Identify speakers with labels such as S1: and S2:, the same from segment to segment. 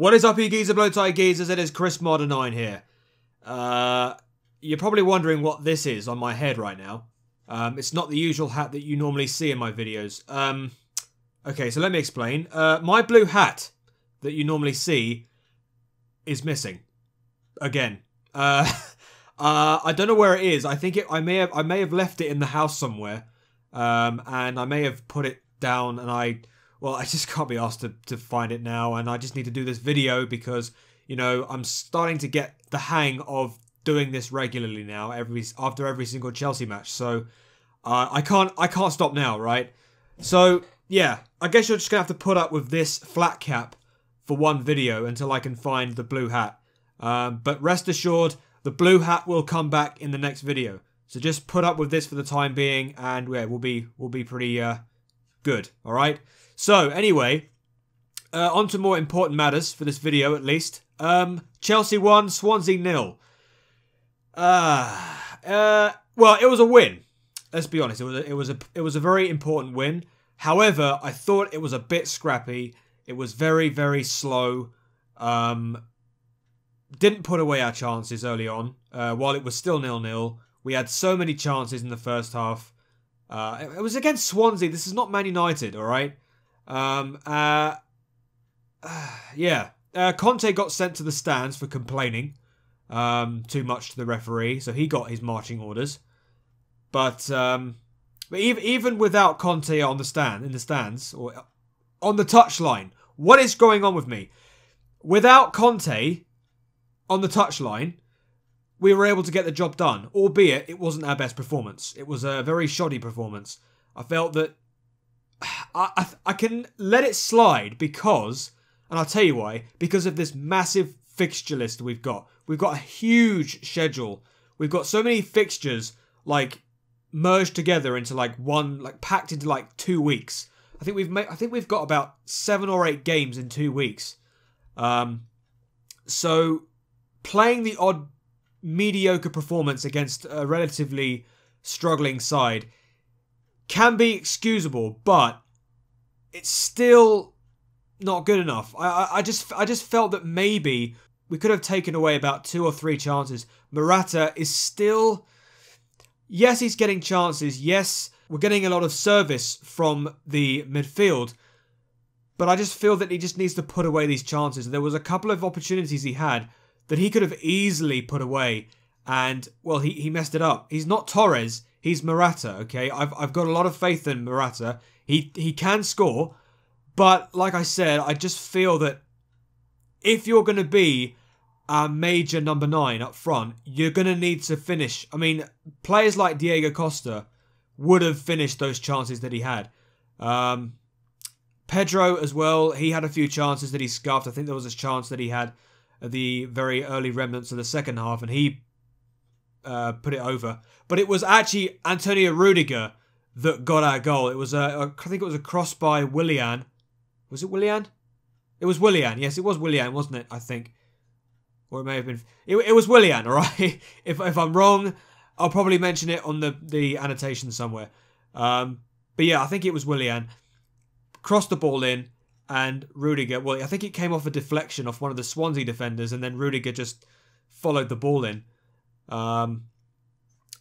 S1: What is up, you geezer, blow tie geezers? It is Chris Modder 9 here. You're probably wondering what this is on my head right now. It's not the usual hat that you normally see in my videos. Okay, so let me explain. My blue hat that you normally see is missing. Again. I don't know where it is. I think I may have left it in the house somewhere. And I may have put it down and I just can't be asked to find it now, and I just need to do this video because, you know, I'm starting to get the hang of doing this regularly now, after every single Chelsea match. So I can't stop now, right? So yeah, I guess you're just gonna have to put up with this flat cap for one video until I can find the blue hat. But rest assured, the blue hat will come back in the next video. So just put up with this for the time being, and yeah, we'll be pretty good. All right. So, anyway, on to more important matters for this video, at least. Chelsea 1, Swansea 0. Well, it was a win. Let's be honest. It was a very important win. However, I thought it was a bit scrappy. It was very, very slow. Didn't put away our chances early on, while it was still 0-0. We had so many chances in the first half. It was against Swansea. This is not Man United, all right? Yeah. Conte got sent to the stands for complaining too much to the referee, so he got his marching orders. But even without Conte on the in the stands or on the touchline, what is going on with me? Without Conte on the touchline, we were able to get the job done, albeit it wasn't our best performance. It was a very shoddy performance. I felt that I can let it slide because, and I'll tell you why, because of this massive fixture list we've got. We've got a huge schedule. We've got so many fixtures, like, merged together into, like, one, like, packed into, like, 2 weeks. I think we've got about 7 or 8 games in 2 weeks. So, playing the odd mediocre performance against a relatively struggling side can be excusable, but it's still not good enough. I just felt that maybe we could have taken away about 2 or 3 chances. Morata is still, yes, he's getting chances. Yes, we're getting a lot of service from the midfield, but I just feel that he just needs to put away these chances. There was a couple of opportunities he had that he could have easily put away, and, well, he messed it up. He's not Torres, he's Morata, okay? I've got a lot of faith in Morata. He can score, but like I said, I just feel that if you're going to be a major number 9 up front, you're going to need to finish. I mean, players like Diego Costa would have finished those chances that he had. Pedro as well, he had a few chances that he scuffed. I think there was a chance that he had at the very early remnants of the second half, and he put it over. But it was actually Antonio Rudiger that got our goal. It was I think it was a cross by Willian. Was it Willian? It was Willian. Yes, it was Willian, wasn't it? I think. Or it may have been. It was Willian, all right? If I'm wrong, I'll probably mention it on the annotation somewhere. But yeah, I think it was Willian. Crossed the ball in, and Rudiger, well, I think it came off a deflection off one of the Swansea defenders, and then Rudiger just followed the ball in.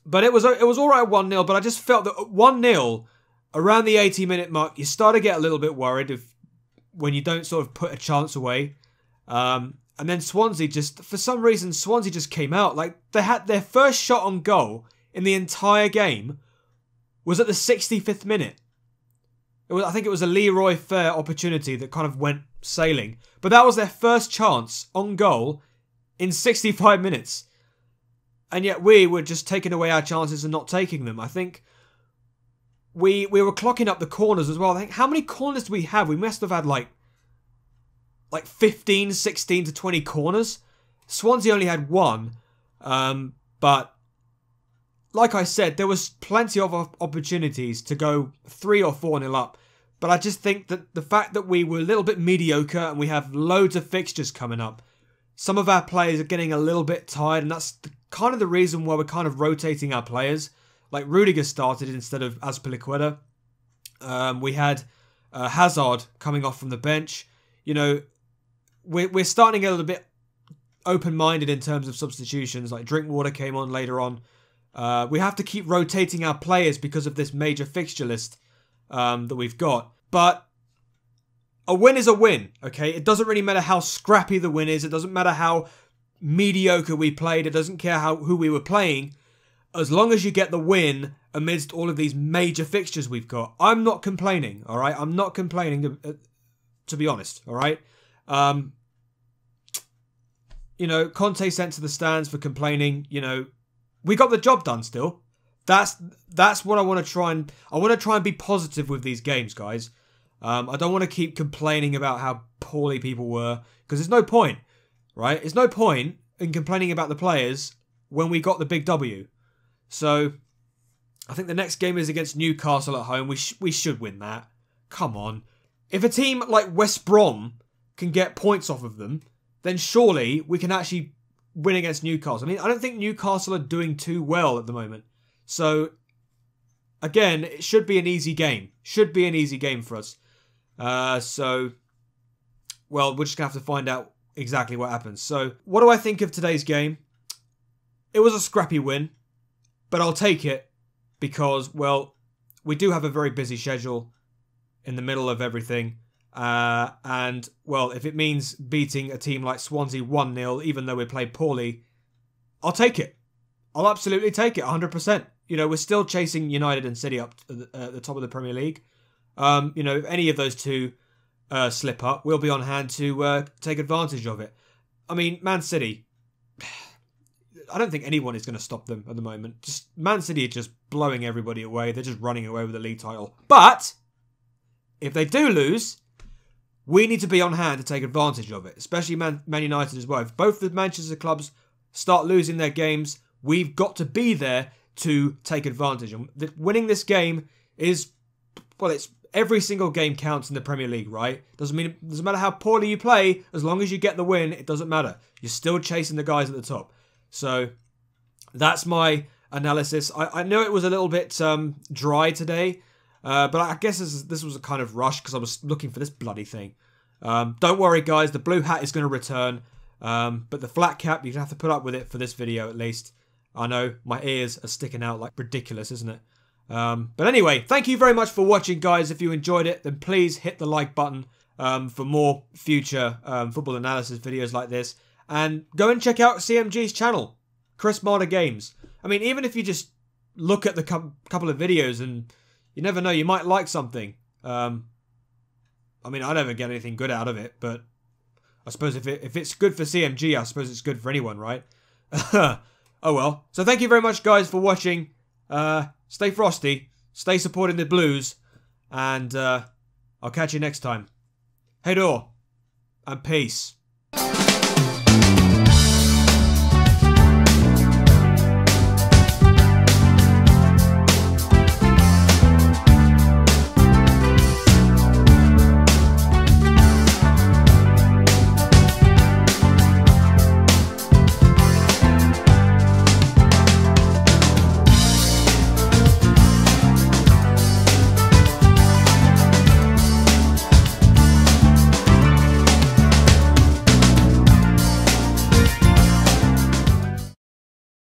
S1: But it was all right 1-0, but I just felt that 1-0 around the 80-minute mark, you start to get a little bit worried when you don't sort of put a chance away. And then Swansea just, for some reason, Swansea just came out. Like, they had their first shot on goal in the entire game was at the 65th minute. I think it was a Leroy Fair opportunity that kind of went sailing. But that was their first chance on goal in 65 minutes. And yet we were just taking away our chances and not taking them. I think we were clocking up the corners as well. I think, how many corners do we have? We must have had like 15, 16 to 20 corners. Swansea only had 1. But like I said, there was plenty of opportunities to go 3 or 4-0 up. But I just think that the fact that we were a little bit mediocre and we have loads of fixtures coming up, some of our players are getting a little bit tired, and that's kind of the reason why we're kind of rotating our players. Like Rudiger started instead of Azpilicueta. We had Hazard coming off from the bench. You know, we're starting a little bit open-minded in terms of substitutions. Like Drinkwater came on later on. We have to keep rotating our players because of this major fixture list that we've got. But a win is a win, okay? It doesn't really matter how scrappy the win is. It doesn't matter how mediocre we played. It doesn't care who we were playing. As long as you get the win amidst all of these major fixtures we've got. I'm not complaining, all right? I'm not complaining, to be honest, all right? You know, Conte sent to the stands for complaining. You know, we got the job done still. That's what I want to try and... I want to try and be positive with these games, guys. I don't want to keep complaining about how poorly people were, because there's no point, right? There's no point in complaining about the players when we got the big W. So, I think the next game is against Newcastle at home. We should win that. Come on. If a team like West Brom can get points off of them, then surely we can actually win against Newcastle. I mean, I don't think Newcastle are doing too well at the moment. So, again, it should be an easy game. Should be an easy game for us. So, well, we're just going to have to find out exactly what happens. So, what do I think of today's game? It was a scrappy win, but I'll take it because, well, we do have a very busy schedule in the middle of everything. And, well, if it means beating a team like Swansea 1-0, even though we played poorly, I'll take it. I'll absolutely take it, 100%. You know, we're still chasing United and City up at the top of the Premier League. You know, if any of those two slip up, we'll be on hand to take advantage of it. I mean, Man City, I don't think anyone is going to stop them at the moment. Just Man City are just blowing everybody away. They're just running away with the league title. But if they do lose, we need to be on hand to take advantage of it, especially Man United as well. If both the Manchester clubs start losing their games, we've got to be there to take advantage. And winning this game is, well, it's every single game counts in the Premier League, right? Doesn't matter how poorly you play, as long as you get the win, it doesn't matter. You're still chasing the guys at the top. So that's my analysis. I know it was a little bit dry today, but I guess this was a kind of rush because I was looking for this bloody thing. Don't worry, guys. The blue hat is going to return, but the flat cap, you're going to have to put up with it for this video at least. I know, my ears are sticking out like ridiculous, isn't it? But anyway, thank you very much for watching, guys. If you enjoyed it, then please hit the like button for more future football analysis videos like this. And go and check out CMG's channel, Chris Marder Games. I mean, even if you just look at the couple of videos and you never know, you might like something. I mean, I never get anything good out of it, but I suppose if it's good for CMG, I suppose it's good for anyone, right? Oh well. So thank you very much, guys, for watching. Stay frosty, stay supporting the Blues, and I'll catch you next time. Hey door, and peace.